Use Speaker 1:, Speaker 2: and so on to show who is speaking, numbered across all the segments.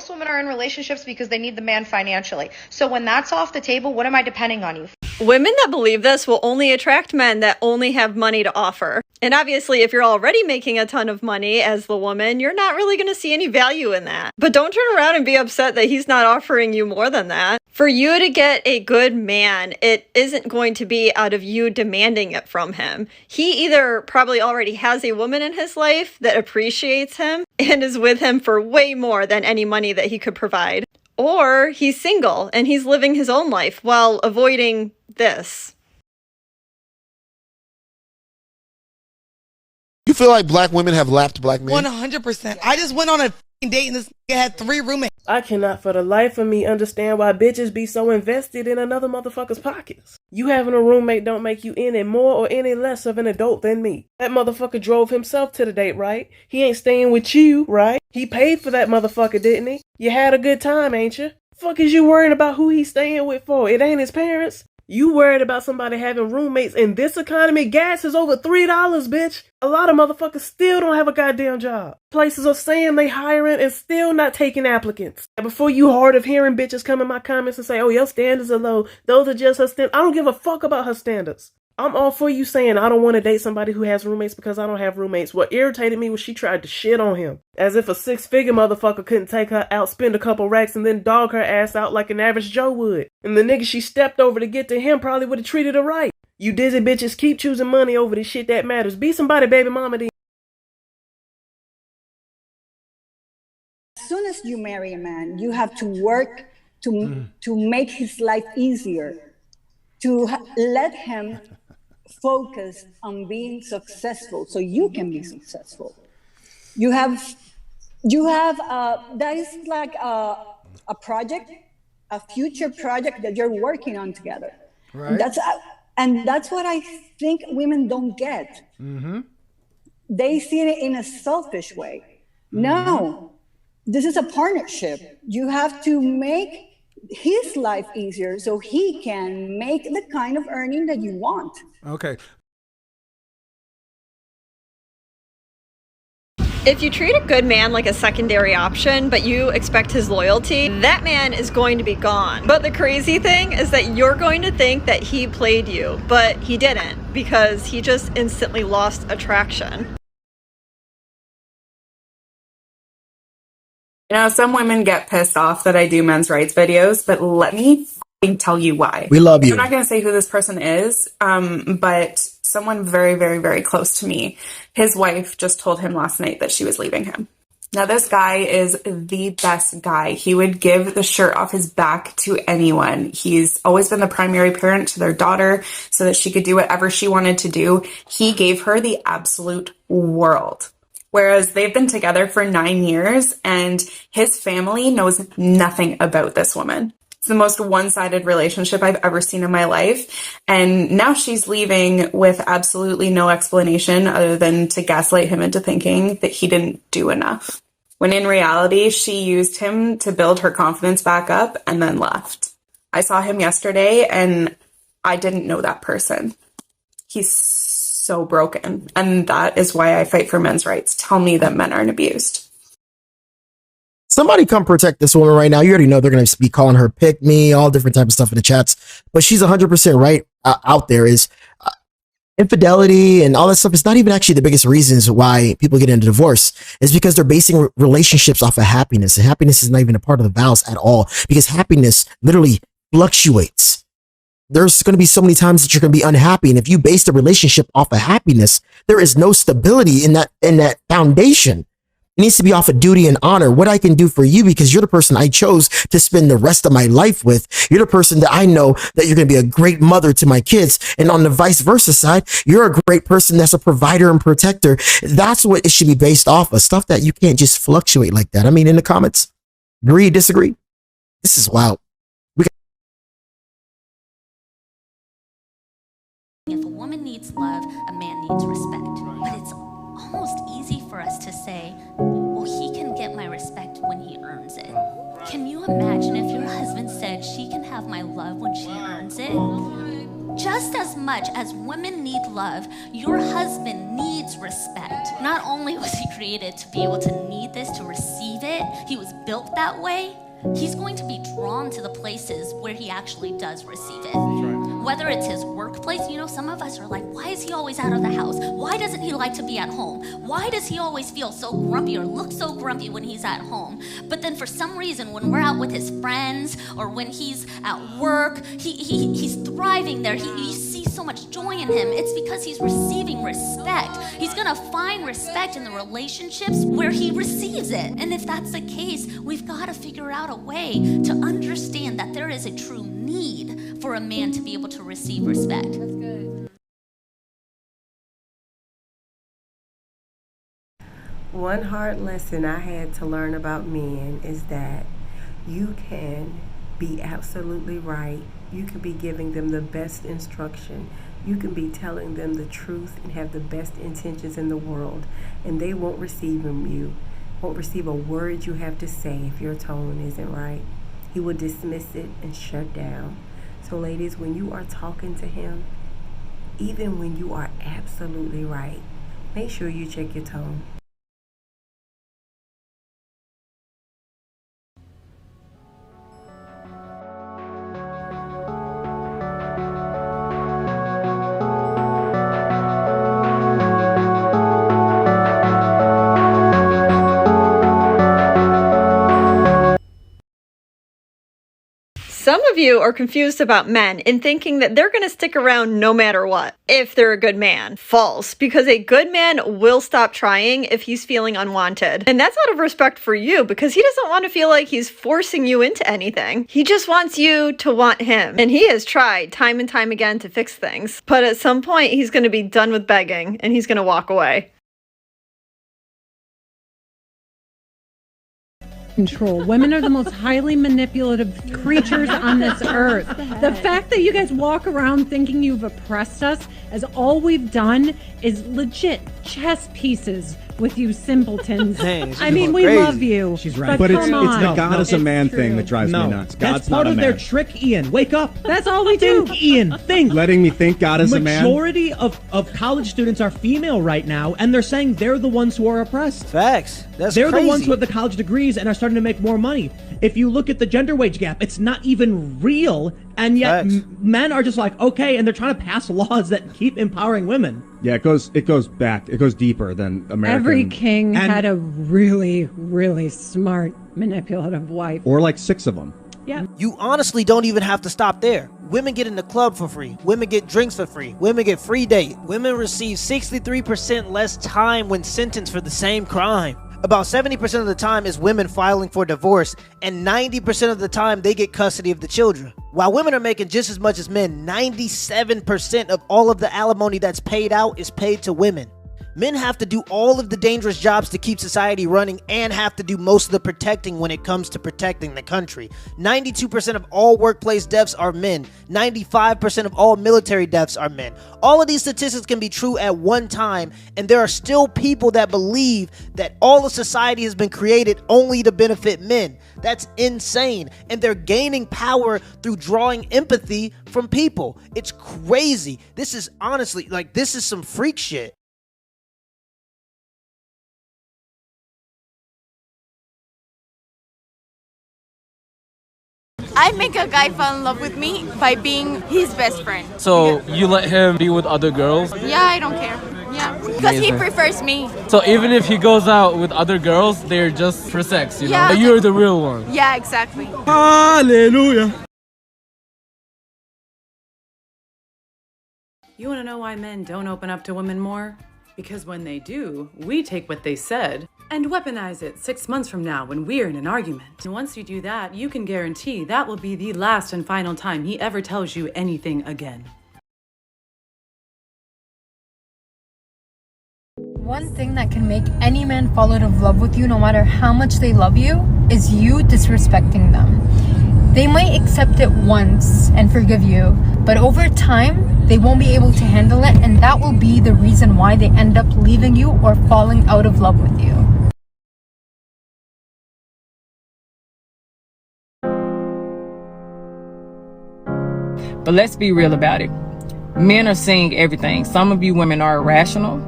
Speaker 1: most women are in relationships because they need the man financially. So when that's off the table, what am I depending on you for?
Speaker 2: Women that believe this will only attract men that only have money to offer. And obviously, if you're already making a ton of money as the woman, you're not really going to see any value in that. But don't turn around and be upset that he's not offering you more than that. For you to get a good man, it isn't going to be out of you demanding it from him. He either probably already has a woman in his life that appreciates him and is with him for way more than any money that he could provide. Or he's single and he's living his own life while avoiding this.
Speaker 3: You feel like black women have lapped black men?
Speaker 4: 100%. I just went on a date and this nigga had 3 roommates.
Speaker 5: I cannot for the life of me understand why bitches be so invested in another motherfucker's pockets. You having a roommate don't make you any more or any less of an adult than me. That motherfucker drove himself to the date, right? He ain't staying with you, right? He paid for that motherfucker, didn't he? You had a good time, ain't you? Fuck is you worrying about who he's staying with for? It ain't his parents. You worried about somebody having roommates. In this economy, gas is over $3, bitch. A lot of motherfuckers still don't have a goddamn job. Places are saying they hiring and still not taking applicants. And before you hard of hearing bitches come in my comments and say, oh, your standards are low, those are just her standards. I don't give a fuck about her standards. I'm all for you saying I don't want to date somebody who has roommates because I don't have roommates. What irritated me was she tried to shit on him. As if a 6-figure motherfucker couldn't take her out, spend a couple racks, and then dog her ass out like an average Joe would. And the nigga she stepped over to get to him probably would have treated her right. You dizzy bitches keep choosing money over the shit that matters. Be somebody, baby mama.
Speaker 6: As soon as you marry a man, you have to work to make his life easier, to let him focus on being successful so you can be successful. You have that is like a project, a future project that you're working on together. Right. That's what I think women don't get. Mm-hmm. They see it in a selfish way. Mm-hmm. No, this is a partnership. You have to make his life easier so he can make the kind of earning that you want.
Speaker 7: Okay.
Speaker 2: If you treat a good man like a secondary option, but you expect his loyalty, that man is going to be gone. But the crazy thing is that you're going to think that he played you, but he didn't, because he just instantly lost attraction.
Speaker 8: You know, some women get pissed off that I do men's rights videos, but let me tell you why.
Speaker 3: We love you.
Speaker 8: I'm not going to say who this person is, but someone very, very, very close to me. His wife just told him last night that she was leaving him. Now, this guy is the best guy. He would give the shirt off his back to anyone. He's always been the primary parent to their daughter so that she could do whatever she wanted to do. He gave her the absolute world. Whereas they've been together for 9 years and his family knows nothing about this woman. It's the most one-sided relationship I've ever seen in my life. And now she's leaving with absolutely no explanation other than to gaslight him into thinking that he didn't do enough. When in reality, she used him to build her confidence back up and then left. I saw him yesterday and I didn't know that person. He's so broken. And that is why I fight for men's rights. Tell me that men aren't abused.
Speaker 3: Somebody come protect this woman right now. You already know they're going to be calling her pick me, all different type of stuff in the chats. But she's 100% right out there is infidelity and all that stuff is not even actually the biggest reasons why people get into divorce. It's because they're basing relationships off of happiness. And happiness is not even a part of the vows at all because happiness literally fluctuates. There's going to be so many times that you're going to be unhappy. And if you base the relationship off of happiness, there is no stability in that foundation. It needs to be off of duty and honor, what I can do for you because you're the person I chose to spend the rest of my life with. You're the person that I know that you're going to be a great mother to my kids. And on the vice versa side, you're a great person that's a provider and protector. That's what it should be based off of, stuff that you can't just fluctuate like that. I mean, in the comments, agree, disagree? This is wild.
Speaker 9: If a woman needs love, a man needs respect. But it's almost easy for us to say, well, he can get my respect when he earns it. Can you imagine if your husband said she can have my love when she earns it? Just as much as women need love, your husband needs needs respect. Not only was he created to be able to need this, to receive it, he was built that way. He's going to be drawn to the places where he actually does receive it. Whether it's his workplace, you know, some of us are like, why is he always out of the house? Why doesn't he like to be at home? Why does he always feel so grumpy or look so grumpy when he's at home? But then for some reason, when we're out with his friends or when he's at work, he's thriving there. You see so much joy in him. It's because he's receiving respect. He's gonna find respect in the relationships where he receives it. And if that's the case, we've got to figure out a way to understand that there is a true need for a man to be able to receive respect. That's good.
Speaker 7: One hard lesson I had to learn about men is that you can be absolutely right. You can be giving them the best instruction. You can be telling them the truth and have the best intentions in the world, and they won't receive a word you have to say if your tone isn't right. He will dismiss it and shut down. So ladies, when you are talking to him, even when you are absolutely right, make sure you check your tone.
Speaker 2: Some of you are confused about men and thinking that they're going to stick around no matter what if they're a good man. False, because a good man will stop trying if he's feeling unwanted. And that's out of respect for you, because he doesn't want to feel like he's forcing you into anything. He just wants you to want him. And he has tried time and time again to fix things. But at some point, he's going to be done with begging and he's going to walk away.
Speaker 10: Control. Women are the most highly manipulative creatures on this earth. The fact that you guys walk around thinking you've oppressed us, as all we've done is legit chess pieces with you simpletons.
Speaker 11: Dang,
Speaker 10: I mean, we love you.
Speaker 11: She's right.
Speaker 10: But
Speaker 11: it's
Speaker 10: the
Speaker 11: God is a man thing that drives me nuts. God's
Speaker 12: That's part
Speaker 11: not a
Speaker 12: of
Speaker 11: man.
Speaker 12: their trick, Ian. Wake up.
Speaker 10: That's all we do.
Speaker 12: Think, Ian. Think.
Speaker 11: Letting me think God is a man.
Speaker 12: Majority of college students are female right now, and they're saying they're the ones who are oppressed.
Speaker 11: Facts.
Speaker 12: They're the ones who have the college degrees and are starting to make more money. If you look at the gender wage gap, it's not even real, and yet men are just like, okay, and they're trying to pass laws that keep empowering women.
Speaker 11: Yeah, it goes back. It goes deeper than American.
Speaker 10: Every king had a really, really smart, manipulative wife.
Speaker 11: Or like 6 of them.
Speaker 10: Yeah.
Speaker 13: You honestly don't even have to stop there. Women get in the club for free. Women get drinks for free. Women get free date. Women receive 63% less time when sentenced for the same crime. About 70% of the time is women filing for divorce, and 90% of the time they get custody of the children. While women are making just as much as men, 97% of all of the alimony that's paid out is paid to women. Men have to do all of the dangerous jobs to keep society running and have to do most of the protecting when it comes to protecting the country. 92% of all workplace deaths are men. 95% of all military deaths are men. All of these statistics can be true at one time, and there are still people that believe that all of society has been created only to benefit men. That's insane, and they're gaining power through drawing empathy from people. It's crazy. This is honestly, this is some freak shit.
Speaker 14: I make a guy fall in love with me by being his best friend.
Speaker 15: So you let him be with other girls?
Speaker 14: Yeah, I don't care. Yeah, because he prefers me.
Speaker 15: So even if he goes out with other girls, they're just for sex, you know?
Speaker 14: Yeah.
Speaker 15: But you're the real one.
Speaker 14: Yeah, exactly.
Speaker 11: Hallelujah.
Speaker 16: You want to know why men don't open up to women more? Because when they do, we take what they said and weaponize it 6 months from now when we're in an argument. And once you do that, you can guarantee that will be the last and final time he ever tells you anything again.
Speaker 17: One thing that can make any man fall out of love with you, no matter how much they love you, is you disrespecting them. They might accept it once and forgive you, but over time, they won't be able to handle it, and that will be the reason why they end up leaving you or falling out of love with you.
Speaker 18: But let's be real about it. Men are saying everything. Some of you women are irrational.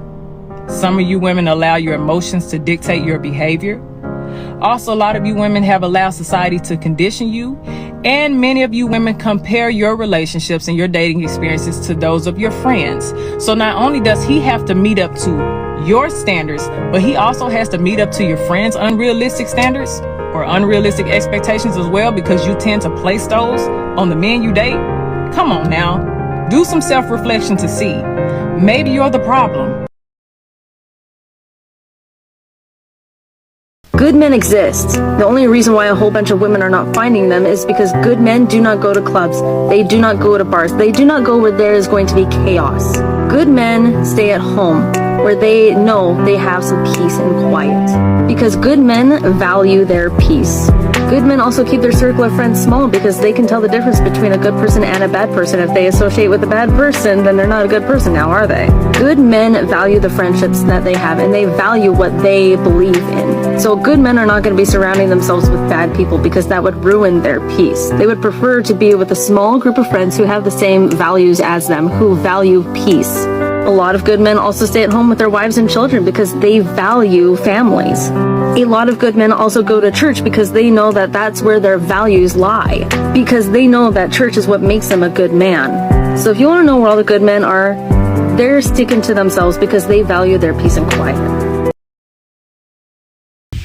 Speaker 19: Some of you women allow your emotions to dictate your behavior. Also, a lot of you women have allowed society to condition you, and many of you women compare your relationships and your dating experiences to those of your friends. So not only does he have to meet up to your standards, but he also has to meet up to your friends' unrealistic standards or unrealistic expectations as well, because you tend to place those on the men you date. Come on now, do some self-reflection to see. Maybe you're the problem.
Speaker 20: Good men exist. The only reason why a whole bunch of women are not finding them is because good men do not go to clubs. They do not go to bars. They do not go where there is going to be chaos. Good men stay at home, where they know they have some peace and quiet. Because good men value their peace. Good men also keep their circle of friends small because they can tell the difference between a good person and a bad person. If they associate with a bad person, then they're not a good person now, are they? Good men value the friendships that they have, and they value what they believe in. So good men are not going to be surrounding themselves with bad people because that would ruin their peace. They would prefer to be with a small group of friends who have the same values as them, who value peace. A lot of good men also stay at home with their wives and children because they value families. A lot of good men also go to church because they know that that's where their values lie, because they know that church is what makes them a good man. So if you want to know where all the good men are, they're sticking to themselves because they value their peace and quiet.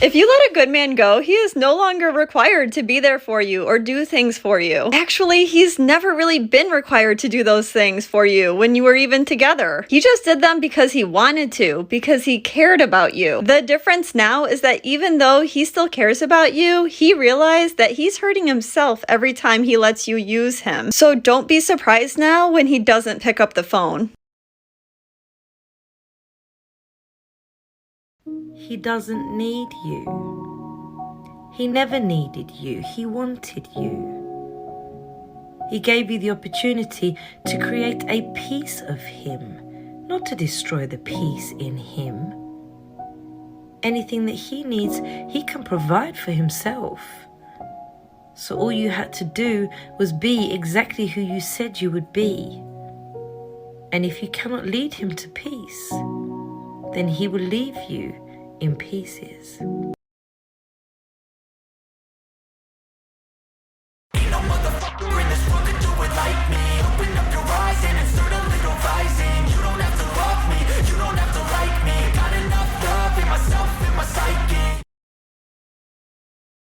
Speaker 2: If you let a good man go, he is no longer required to be there for you or do things for you. Actually, he's never really been required to do those things for you when you were even together. He just did them because he wanted to, because he cared about you. The difference now is that even though he still cares about you, he realized that he's hurting himself every time he lets you use him. So don't be surprised now when he doesn't pick up the phone.
Speaker 21: He doesn't need you. He never needed you. He wanted you. He gave you the opportunity to create a piece of him, not to destroy the peace in him. Anything that he needs, he can provide for himself. So all you had to do was be exactly who you said you would be. And if you cannot lead him to peace, then he will leave you in pieces.